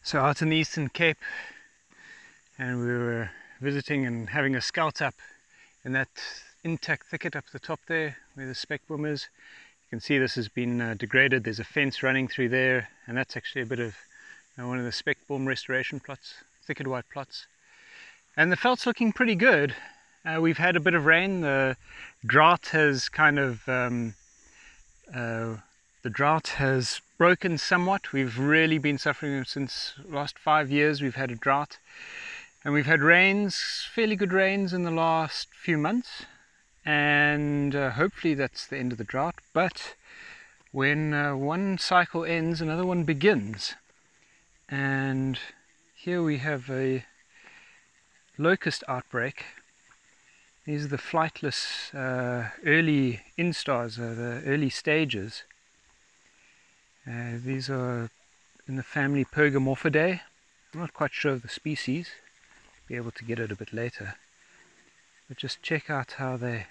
So out in the Eastern Cape, and we were visiting and having a scout up in that intact thicket up the top there where the speckboom is. You can see this has been degraded. There's a fence running through there, and that's actually a bit of one of the speckboom restoration plots, thicket white plots. And the veld's looking pretty good. We've had a bit of rain. The drought has the drought has broken somewhat. We've really been suffering since the last 5 years. We've had a drought, and we've had rains, fairly good rains in the last few months, and hopefully that's the end of the drought. But when one cycle ends, another one begins. And here we have a locust outbreak. These are the flightless early instars, the early stages. These are in the family Pergamorphidae. I'm not quite sure of the species. Be able to get it a bit later. But just check out how they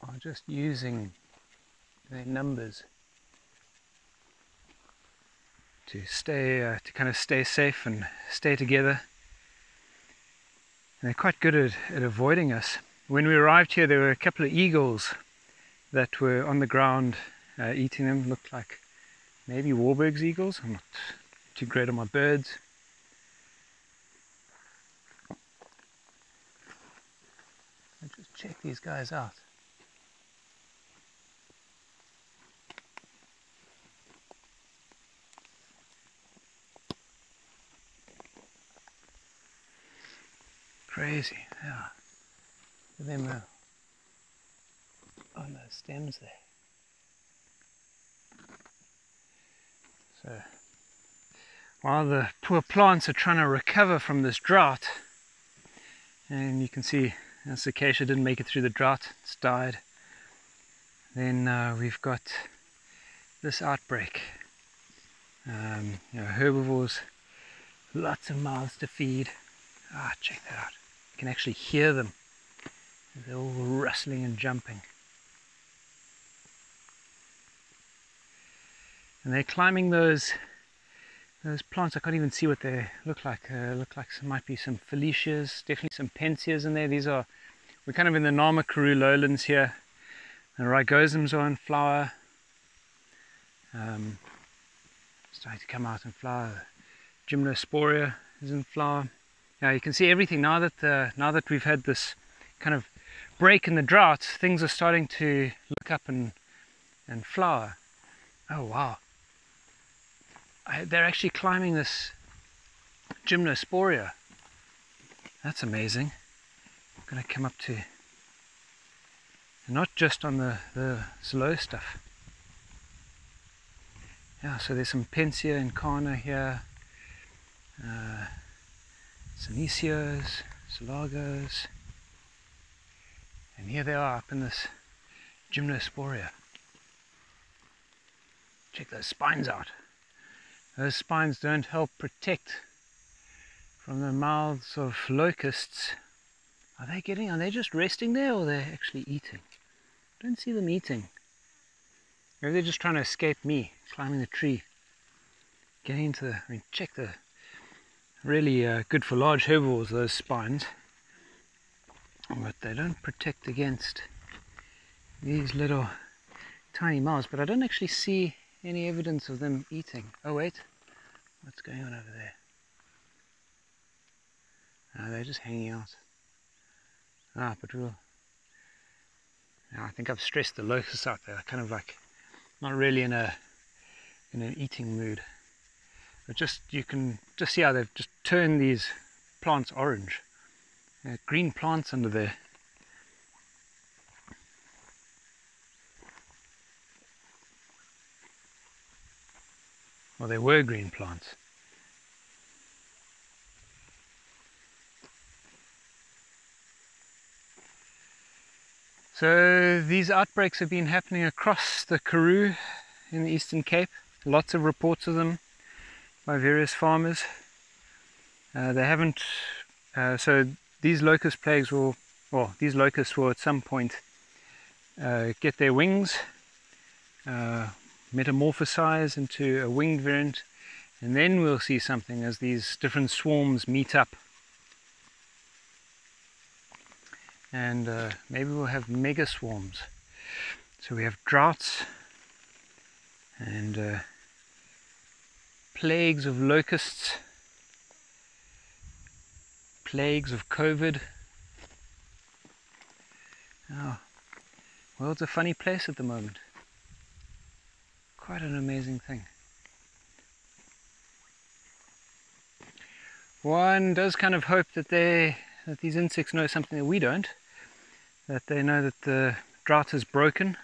are just using their numbers to stay, to kind of stay safe and stay together. And they're quite good at avoiding us. When we arrived here, there were a couple of eagles that were on the ground eating them. Looked like maybe Warburg's eagles. I'm not too great on my birds. Let's just check these guys out. Crazy, yeah. Look at them on those stems there. So, while the poor plants are trying to recover from this drought, and you can see this acacia didn't make it through the drought, it's died. Then we've got this outbreak. Herbivores, lots of mouths to feed. Check that out. You can actually hear them. They're all rustling and jumping. And they're climbing those plants. I can't even see what they look like. Look like there might be some Felicias, definitely some Pensias in there. We're kind of in the Namakaru lowlands here. The Rhigosums are in flower. Starting to come out in flower. Gymnosporia is in flower. Now you can see everything now that we've had this kind of break in the drought. Things are starting to look up and flower. Oh wow! They're actually climbing this Gymnosporia. That's amazing. I'm going to come up to, not just on the slow stuff. Yeah, so there's some Pensia and Kana here. Senecio, Salagos, and here they are up in this Gymnosporia. Check those spines out. Those spines don't help protect from the mouths of locusts. Are they just resting there, or are they actually eating? I don't see them eating. Maybe they're just trying to escape me, climbing the tree. Getting into check the really good for large herbivores, those spines, but they don't protect against these little tiny mouths. But I don't actually see any evidence of them eating. Oh wait, what's going on over there? They're just hanging out. But I think I've stressed the locusts out there. Kind of like not really in an eating mood. But you can just see how they've just turned these plants orange. Green plants under there. Well, they were green plants. So these outbreaks have been happening across the Karoo in the Eastern Cape. Lots of reports of them by various farmers. They haven't, so these locust plagues these locusts will at some point get their wings. metamorphosize into a winged variant, and then we'll see something as these different swarms meet up. And maybe we'll have mega swarms. So we have droughts and plagues of locusts, plagues of COVID. Oh, world's a funny place at the moment. Quite an amazing thing. One does kind of hope that these insects know something that we don't, that they know that the drought is broken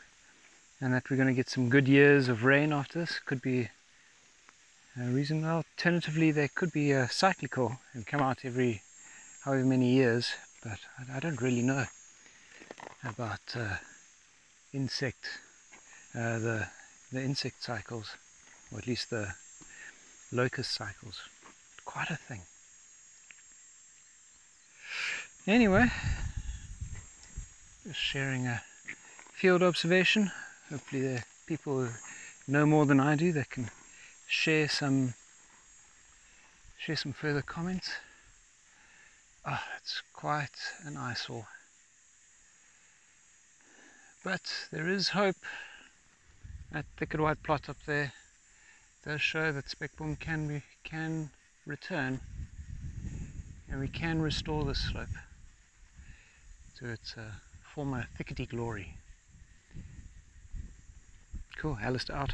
and that we're going to get some good years of rain after this. Could be a reason. Alternatively, they could be cyclical and come out every however many years, but I don't really know about the insect cycles, or at least the locust cycles. Quite a thing. Anyway, just sharing a field observation. Hopefully there are people who know more than I do that can share some further comments. Oh, it's quite an eyesore. But there is hope. That thicket white plot up there does show that speckbone can return, and we can restore this slope to its former thickety glory. Cool, Alistair out.